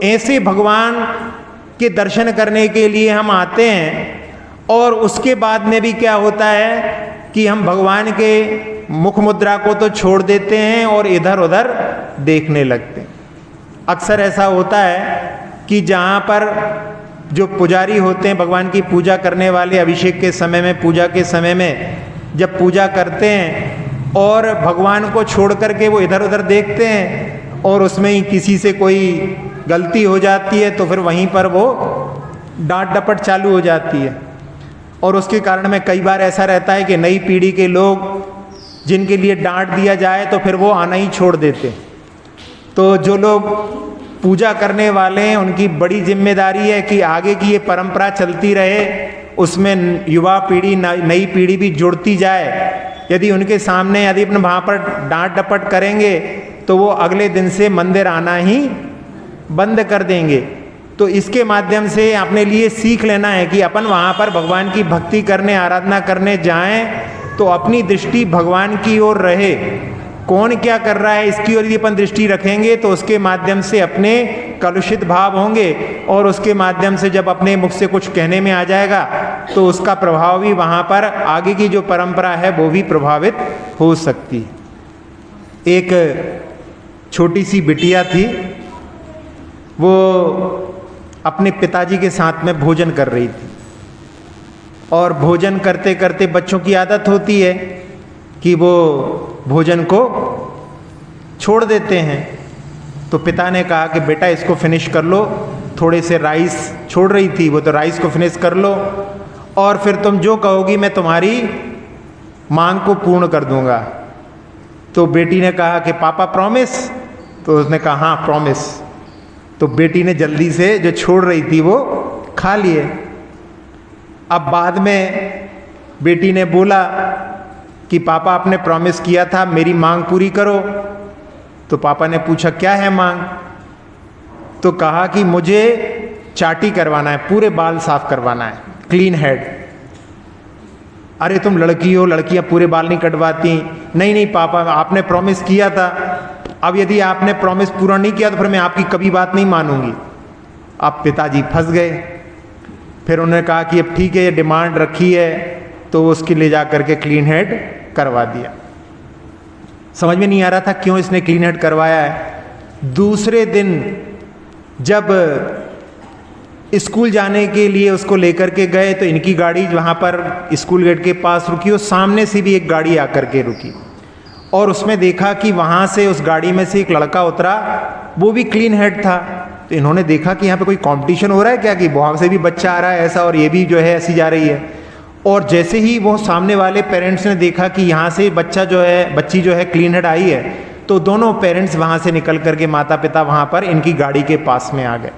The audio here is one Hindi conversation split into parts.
ऐसे भगवान के दर्शन करने के लिए हम आते हैं, और उसके बाद में भी क्या होता है कि हम भगवान के मुख मुद्रा को तो छोड़ देते हैं और इधर उधर देखने लगते हैं। अक्सर ऐसा होता है कि जहाँ पर जो पुजारी होते हैं, भगवान की पूजा करने वाले, अभिषेक के समय में, पूजा के समय में जब पूजा करते हैं और भगवान को छोड़ करके वो इधर उधर देखते हैं और उसमें ही किसी से कोई गलती हो जाती है तो फिर वहीं पर वो डांट डपट चालू हो जाती है। और उसके कारण में कई बार ऐसा रहता है कि नई पीढ़ी के लोग जिनके लिए डांट दिया जाए तो फिर वो आना ही छोड़ देते। तो जो लोग पूजा करने वाले हैं उनकी बड़ी जिम्मेदारी है कि आगे की ये परंपरा चलती रहे, उसमें युवा पीढ़ी, नई पीढ़ी भी जुड़ती जाए। यदि उनके सामने यदि अपने वहाँ पर डांट डपट करेंगे तो वो अगले दिन से मंदिर आना ही बंद कर देंगे। तो इसके माध्यम से अपने लिए सीख लेना है कि अपन वहाँ पर भगवान की भक्ति करने, आराधना करने जाएं तो अपनी दृष्टि भगवान की ओर रहे। कौन क्या कर रहा है इसकी ओर यदि अपन दृष्टि रखेंगे तो उसके माध्यम से अपने कलुषित भाव होंगे, और उसके माध्यम से जब अपने मुख से कुछ कहने में आ जाएगा तो उसका प्रभाव भी वहाँ पर आगे की जो परंपरा है वो भी प्रभावित हो सकती है। एक छोटी सी बिटिया थी, वो अपने पिताजी के साथ में भोजन कर रही थी, और भोजन करते करते बच्चों की आदत होती है कि वो भोजन को छोड़ देते हैं। तो पिता ने कहा कि बेटा इसको फिनिश कर लो, थोड़े से राइस छोड़ रही थी वो, तो राइस को फिनिश कर लो और फिर तुम जो कहोगी मैं तुम्हारी मांग को पूर्ण कर दूंगा। तो बेटी ने कहा कि पापा प्रॉमिस? तो उसने कहा हाँ प्रॉमिस। तो बेटी ने जल्दी से जो छोड़ रही थी वो खा लिए। अब बाद में बेटी ने बोला कि पापा आपने प्रॉमिस किया था मेरी मांग पूरी करो। तो पापा ने पूछा क्या है मांग? तो कहा कि मुझे चाटी करवाना है, पूरे बाल साफ करवाना है, क्लीन हेड। अरे तुम लड़की हो, लड़कियां पूरे बाल नहीं कटवाती। नहीं नहीं पापा आपने प्रॉमिस किया था, अब यदि आपने प्रॉमिस पूरा नहीं किया तो फिर मैं आपकी कभी बात नहीं मानूंगी। अब पिताजी फंस गए। फिर उन्होंने कहा कि अब ठीक है ये डिमांड रखी है, तो उसके ले जा करके क्लीन हेड करवा दिया। समझ में नहीं आ रहा था क्यों इसने क्लीन हेड करवाया है। दूसरे दिन जब स्कूल जाने के लिए उसको लेकर के गए तो इनकी गाड़ी वहाँ पर स्कूल गेट के पास रुकी और सामने से भी एक गाड़ी आकर के रुकी, और उसमें देखा कि वहाँ से उस गाड़ी में से एक लड़का उतरा, वो भी क्लीन हेड था। तो इन्होंने देखा कि यहाँ पे कोई कंपटीशन हो रहा है क्या, कि वहाँ से भी बच्चा आ रहा है ऐसा और ये भी जो है ऐसी जा रही है। और जैसे ही वो सामने वाले पेरेंट्स ने देखा कि यहाँ से बच्चा जो है, बच्ची जो है क्लीन हेड आई है, तो दोनों पेरेंट्स वहाँ से निकल करके, माता पिता वहाँ पर इनकी गाड़ी के पास में आ गए।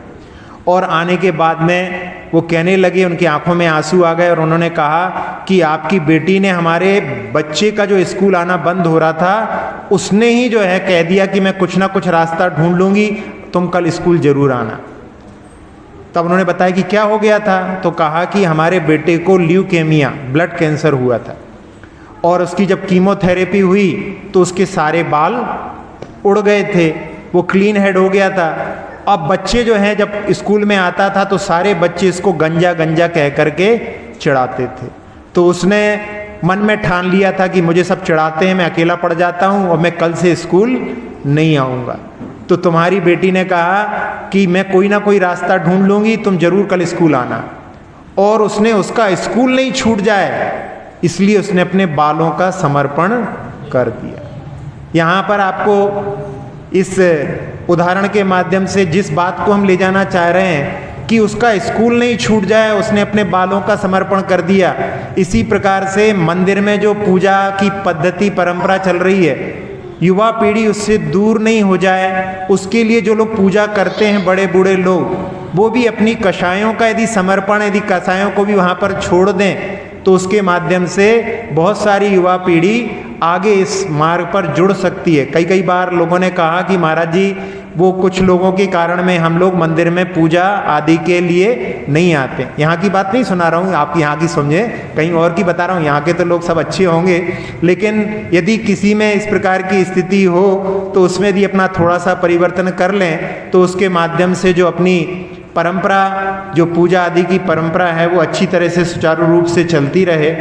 और आने के बाद में वो कहने लगे, उनकी आंखों में आंसू आ गए और उन्होंने कहा कि आपकी बेटी ने हमारे बच्चे का जो स्कूल आना बंद हो रहा था उसने ही जो है कह दिया कि मैं कुछ ना कुछ रास्ता ढूंढ लूँगी, तुम कल स्कूल जरूर आना। तब उन्होंने बताया कि क्या हो गया था। तो कहा कि हमारे बेटे को ल्यूकेमिया, ब्लड कैंसर हुआ था, और उसकी जब कीमोथेरेपी हुई तो उसके सारे बाल उड़ गए थे, वो क्लीन हेड हो गया था। अब बच्चे जो हैं जब स्कूल में आता था तो सारे बच्चे इसको गंजा गंजा कह करके चिढ़ाते थे। तो उसने मन में ठान लिया था कि मुझे सब चिढ़ाते हैं, मैं अकेला पड़ जाता हूँ और मैं कल से स्कूल नहीं आऊँगा। तो तुम्हारी बेटी ने कहा कि मैं कोई ना कोई रास्ता ढूंढ लूँगी, तुम जरूर कल स्कूल आना। और उसने उसका स्कूल नहीं छूट जाए इसलिए उसने अपने बालों का समर्पण कर दिया। यहाँ पर आपको इस उदाहरण के माध्यम से जिस बात को हम ले जाना चाह रहे हैं कि उसका स्कूल नहीं छूट जाए, उसने अपने बालों का समर्पण कर दिया। इसी प्रकार से मंदिर में जो पूजा की पद्धति, परंपरा चल रही है, युवा पीढ़ी उससे दूर नहीं हो जाए, उसके लिए जो लोग पूजा करते हैं, बड़े बूढ़े लोग, वो भी अपनी कषायों का यदि समर्पण, यदि कषायों को भी वहाँ पर छोड़ दें तो उसके माध्यम से बहुत सारी युवा पीढ़ी आगे इस मार्ग पर जुड़ सकती है। कई बार लोगों ने कहा कि महाराज जी वो कुछ लोगों के कारण में हम लोग मंदिर में पूजा आदि के लिए नहीं आते। यहाँ की बात नहीं सुना रहा हूँ, आप यहाँ की समझे, कहीं और की बता रहा हूँ। यहाँ के तो लोग सब अच्छे होंगे, लेकिन यदि किसी में इस प्रकार की स्थिति हो तो उसमें यदि अपना थोड़ा सा परिवर्तन कर लें तो उसके माध्यम से जो अपनी परंपरा, जो पूजा आदि की परंपरा है, वो अच्छी तरह से सुचारू रूप से चलती रहे।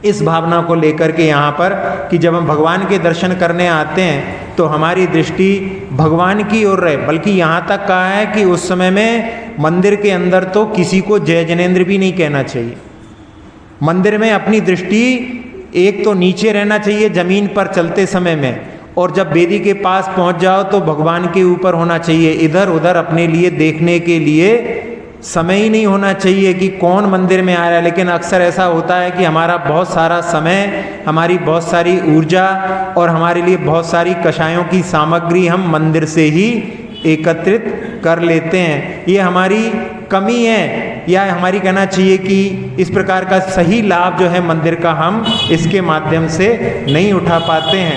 इस भावना को लेकर के यहाँ पर कि जब हम भगवान के दर्शन करने आते हैं तो हमारी दृष्टि भगवान की ओर रहे। बल्कि यहाँ तक कहा है कि उस समय में मंदिर के अंदर तो किसी को जय जनेन्द्र भी नहीं कहना चाहिए। मंदिर में अपनी दृष्टि एक तो नीचे रहना चाहिए जमीन पर चलते समय में, और जब वेदी के पास पहुँच जाओ तो भगवान के ऊपर होना चाहिए। इधर उधर अपने लिए देखने के लिए समय ही नहीं होना चाहिए कि कौन मंदिर में आ रहा है। लेकिन अक्सर ऐसा होता है कि हमारा बहुत सारा समय, हमारी बहुत सारी ऊर्जा और हमारे लिए बहुत सारी कषायों की सामग्री हम मंदिर से ही एकत्रित कर लेते हैं। ये हमारी कमी है, या हमारी कहना चाहिए कि इस प्रकार का सही लाभ जो है मंदिर का हम इसके माध्यम से नहीं उठा पाते हैं।